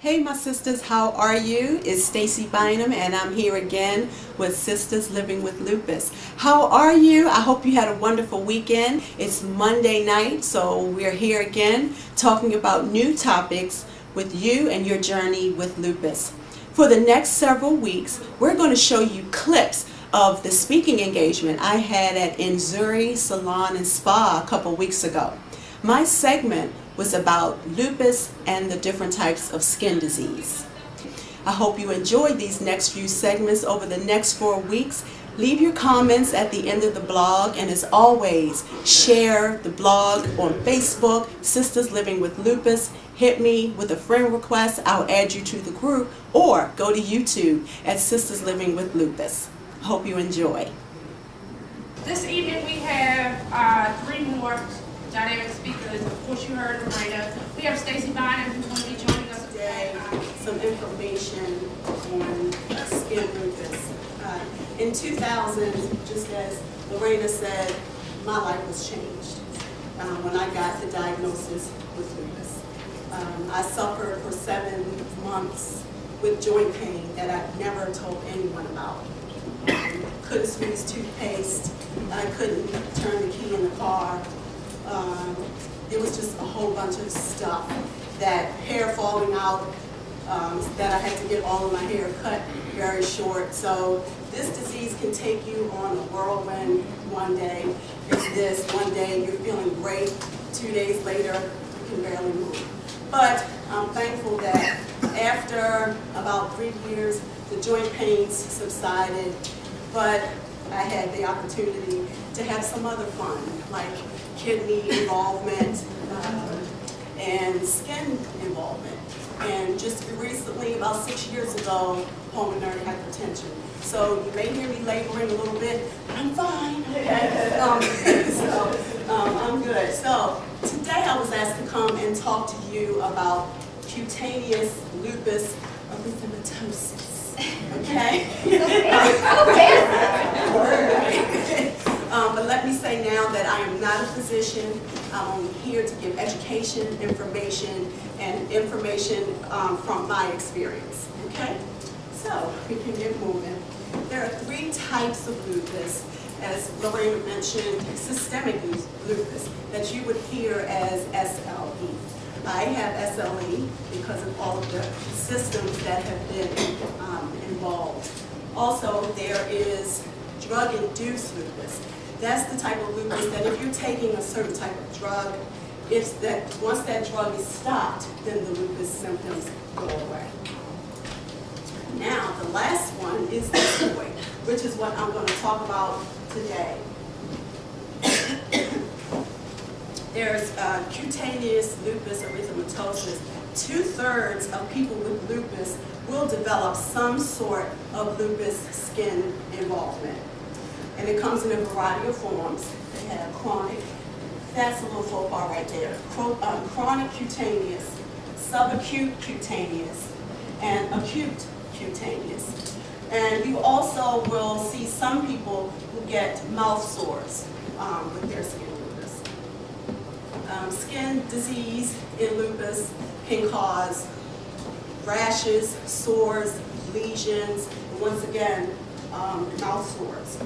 Hey my sisters, how are you? It's Stacey Bynum and I'm here again with Sisters Living with Lupus. How are you? I hope you had a wonderful weekend. It's Monday night, so we're here again talking about new topics with you and your journey with lupus. For the next several weeks, we're going to show you clips of the speaking engagement I had at Nzuri Salon Spa a couple weeks ago. My segment was about lupus and the different types of skin disease. I hope you enjoyed these next few segments over the next 4 weeks. Leave your comments at the end of the blog, and as always, share the blog on Facebook, Sisters Living with Lupus. Hit me with a friend request, I'll add you to the group, or go to YouTube at Sisters Living with Lupus. Hope you enjoy. This evening we have 3 more dynamic speakers. Of course, you heard Lorena. We have Stacey Bynum, who's going to be joining us Today. Some information on skin lupus. In 2000, just as Lorena said, my life was changed when I got the diagnosis with lupus. I suffered for 7 months with joint pain that I never told anyone about. Couldn't squeeze toothpaste. I couldn't turn the key in the car. It was just a whole bunch of stuff. That hair falling out, that I had to get all of my hair cut very short. So this disease can take you on a whirlwind. One day it's this, one day you're feeling great, 2 days later you can barely move. But I'm thankful that after about 3 years, the joint pains subsided, but I had the opportunity to have some other fun, like kidney involvement and skin involvement. And just recently, about 6 years ago, pulmonary hypertension. So you may hear me laboring a little bit, but I'm fine. I'm good. So today I was asked to come and talk to you about cutaneous lupus erythematosus. Okay? But let me say now that I am not a physician. I'm only here to give education, information, and information from my experience. Okay? So we can get moving. There are 3 types of lupus, as Lorena mentioned, systemic lupus, that you would hear as SLE. I have SLE because of all of the systems that have been involved. Also, there is drug-induced lupus. That's the type of lupus that if you're taking a certain type of drug, it's that once that drug is stopped, then the lupus symptoms go away. Now, the last one is discoid, which is what I'm going to talk about today. There's cutaneous lupus erythematosus. 2/3 of people with lupus will develop some sort of lupus skin involvement. And it comes in a variety of forms. They have chronic, that's a little faux pas right there, chronic cutaneous, subacute cutaneous, and acute cutaneous. And you also will see some people who get mouth sores with their skin lupus. Skin disease in lupus can cause rashes, sores, lesions, and once again, mouth sores.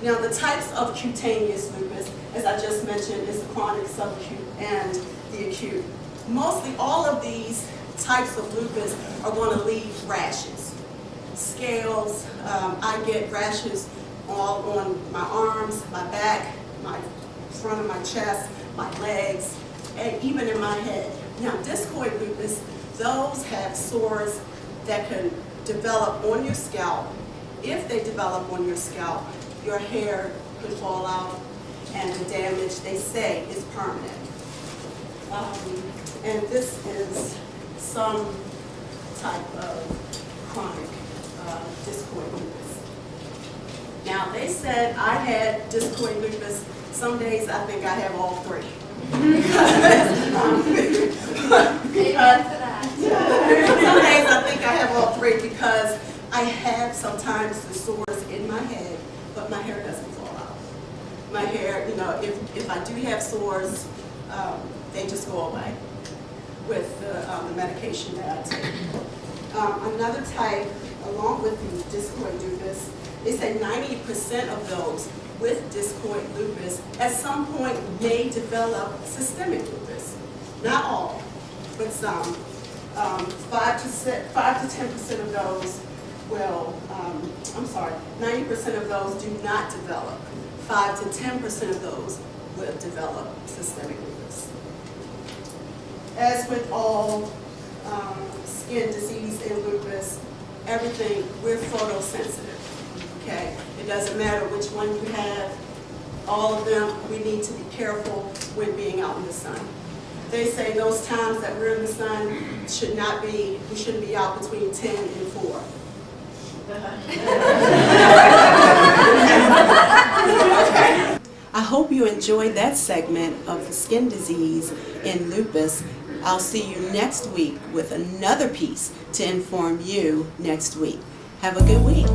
Now, the types of cutaneous lupus, as I just mentioned, is the chronic, subacute, and the acute. Mostly all of these types of lupus are going to leave rashes. Scales, I get rashes all on my arms, my back, my front of my chest, my legs, and even in my head. Now, discoid lupus, those have sores that can develop on your scalp. If they develop on your scalp, your hair could fall out, and the damage, they say, is permanent. And this is some type of chronic discoid lupus. Now, they said I had discoid lupus. Some days I think I have all 3. Some days I think I have all 3 because I have sometimes the sores in my head, but my hair doesn't fall out. My hair, if I do have sores, they just go away. with the medication that I take. Another type, along with the discoid lupus, they say 90% of those with discoid lupus at some point may develop systemic lupus. Not all, but some. 5 to 10% of those will, 90% of those do not develop. 5 to 10% of those will develop systemic lupus. As with all skin disease and lupus, everything, we're photosensitive, okay? It doesn't matter which one you have, all of them, we need to be careful when being out in the sun. They say those times that we're in the sun we shouldn't be out between 10 and 4. I hope you enjoyed that segment of the skin disease in lupus. I'll see you next week with another piece to inform you next week. Have a good week.